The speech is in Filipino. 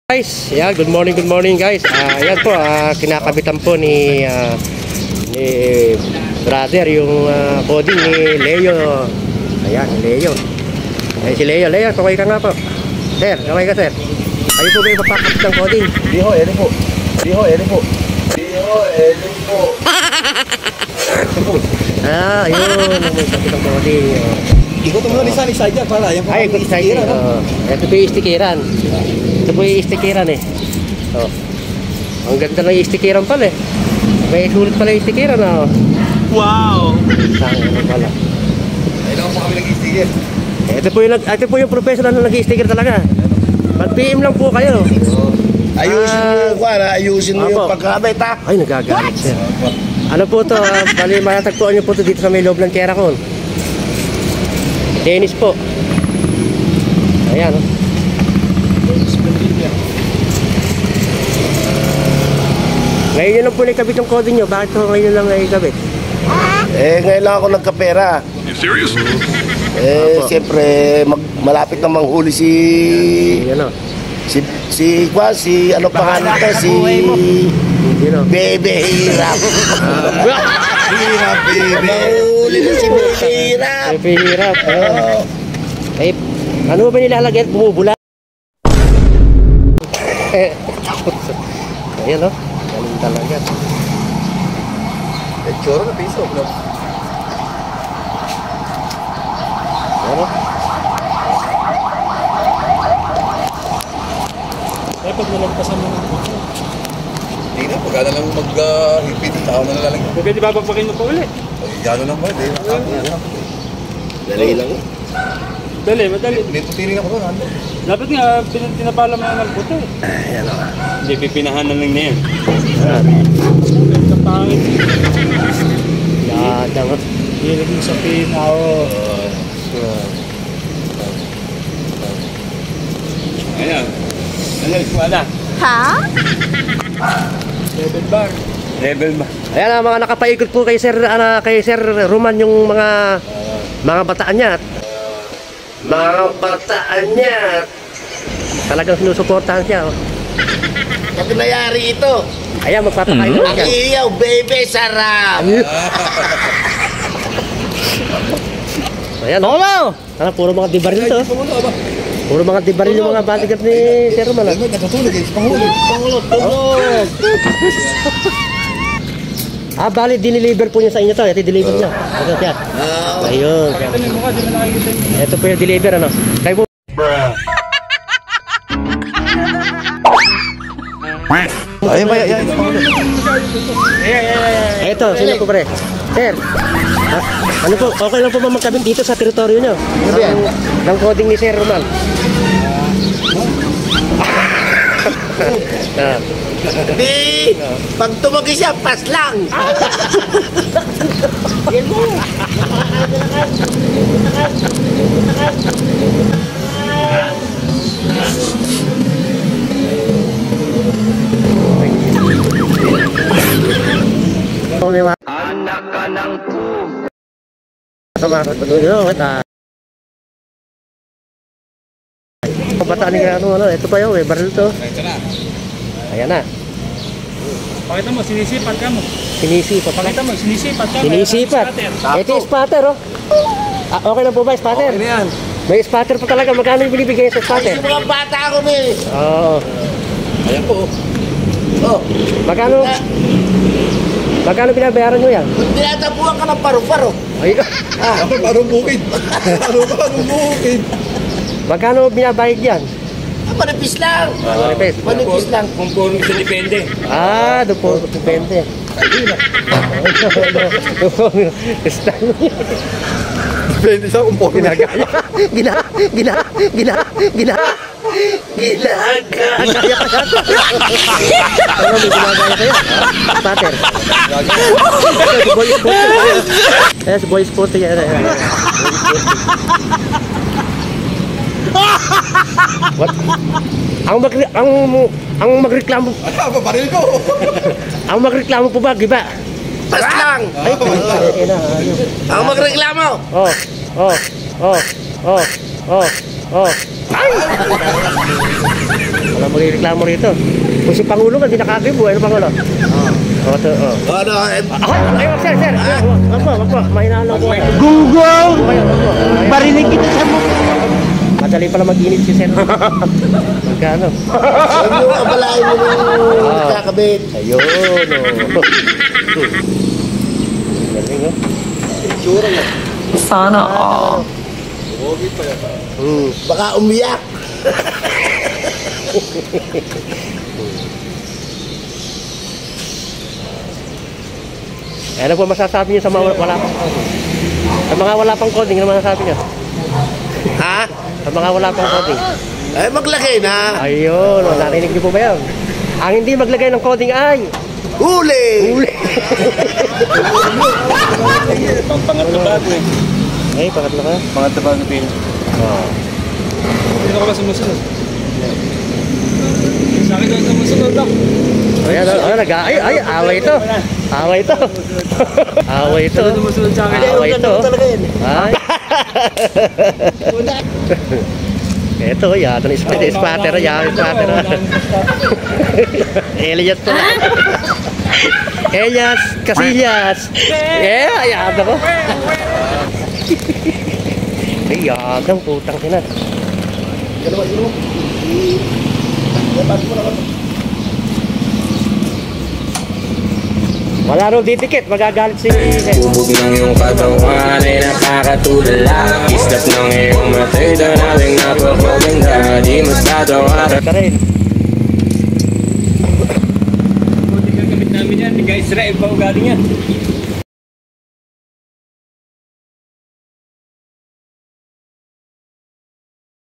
Guys, yeah, good morning guys. Yan po, kinakabitan po ni brother yung coding ni Leo. Ayan, Leo. Ayan si Leo. Leo, kaway ka nga po. Sir, kaway ka sir. Ayun po ba yung papakapit ng coding? Diho, eri po. Diho, eri po. Diho, eri po. Ayun, may kapit ng coding. Ikot mo na isa dyan para yan po. Ay, ikot isa dyan. Ito po yung stikiran. Ito po yung stikiran eh. Ang ganda ng stikiran pala eh. May sulit pala yung stikiran ah. Wow! Saan ano pala. Ayun ako po kami nag-sticker. Ito po yung professional na nag-sticker talaga. Mag-PM lang po kayo. Ayusin mo yung kwana, ayusin mo yung pagkabit ha. Ay, nagagalit sir. Ano po to? Bali, matatagpuan nyo po to dito sa may loob ng Quezon. Dennis po. Ayan o. Ngayon nyo lang po naikabit yung code nyo. Bakit po ngayon lang naikabit? Ngayon lang ako nagkapera. You serious? Siyempre, malapit na manghuli si... Ayan o. Si ano pangalan ko? Si... Bebe Hirap. Hirap, Bebe. Manghuli na si Bebe Hirap. Bebe Hirap. Eh, ano ba nilalagyan? Bumubula? Ayan o. Galing talaga. Choro na piso. Ano? Pag nalagpasan mo ng puso. Hindi na, pagkana lang mag-hipit, tao na nalalagyan. Pwede babagpakin mo pa ulit. Gano'n lang ba? Dali lang. Madali. May putiring ako doon. Dapat nga, tinapala mo yung nagbuto eh. Ayan o. Hindi, pipinahan na lang na yan. Ayan. Sa pangit. Yada nga. Hilig mo sa pinaw. Ayan. Wala. Ha? Level bar. Ayan ang mga nakapaikot po kay Sir Roman yung mga bataan niya. Mga bataan niya. Talagang sinusuportahan siya. Oh. Pag nangyari ito, Ayan, magpapakain na siya. iyaw, Bebe Sarap! Ayan, oh. Puro mga dibaril to. Puro mga dibaril yung mga bodyguard ni Sir Roman. Natutulog eh, pangulot, tulog! Bali, diniliver po niya sa inyo to. Ito deliver niya. Ito siya. Ayun. Ito po yung deliver, ano. Kayo po. Ayun ba, yan. Ito, sino po pare? Sir, ano po, okay lang po ba magkabit dito sa teritoryo nyo? Ng coding ni Sir Roman. Di, pag tumagi siya, pas lang! Yan mo! Anak ka ng po. Sama ka tuloy, bataan ni ano, ito pa yun, baril to. Ayan na. Pakita mo, sinisipat ka mo. Sinisipat. Pakita mo, sinisipat ka. Sinisipat. Ito yung spatter, oh. Okay lang po ba, spatter? Okay na yan. May spatter po talaga. Magkano yung binibigay sa spatter? Yung mga bata ako, eh! Oo. Ayan po. Oh, Magkano binabayaran nyo yan? kung tinatabuhan ka ng paru-paro. Ay, Parang bukid. Parang bukid. magkano binabayad yan? Manipis lang. Manipis. Manipis lang. Kung puro sa depende. Doon po, depende. Depende sa kung puro. Ano, may ginagaya kayo? Pater. Ayan, si Boy Sport. What? Ang magreklamo. Ano, baril ko. Ang magreklamo po ba, giba? Pas lang. Ay, Ang magreklamo. Oh. Ay! Wala magreklamo rito. Kung si Pangulo ka, di nakakribo. Ano Pangulo? Oo. Ito, oo. Ano, Ay, wag, sir. Wag po. Mahina lang po. Google! Wag po. Barinig kita sa mo. Madali pala mag-init si sir. Magkano? huwag nyo abalain mo nung kakabit. Ayun, oh. Galing, oh. Itsura nga. Sana all. Baka umiyak. Ano po masasabi niyo sa mga wala pang coding? Sa mga wala pang coding, ano masasabi niyo? Ha? Sa mga wala pang coding. Eh, maglagay na. Ayun, oh, narinig niyo po ba yan? Ang hindi maglagay ng coding ay... Huli! Huli! Pangatlo bago eh. Ay, pangatlo ka? Pangatlo bago pin. Oo. Sino ka ba sumusunod? Sa akin doon sumusunod ako. Ayan, ay, away ito. Away ito. Away ito. Sumusunod sa akin. Away ito. Talaga yan. Ay. Ito, yan. Ito na spatter. Yan, spatter. Elias to. Elias, Casillas. Yeah, ayan ako. Ay, yadang putang sinan. Wala rin didikit, magagalit si... Bubog ng iyong katawan ay nakakatulala. Islap ng iyong matay, danabing napapaganda. Di masyado araw. Ka rin.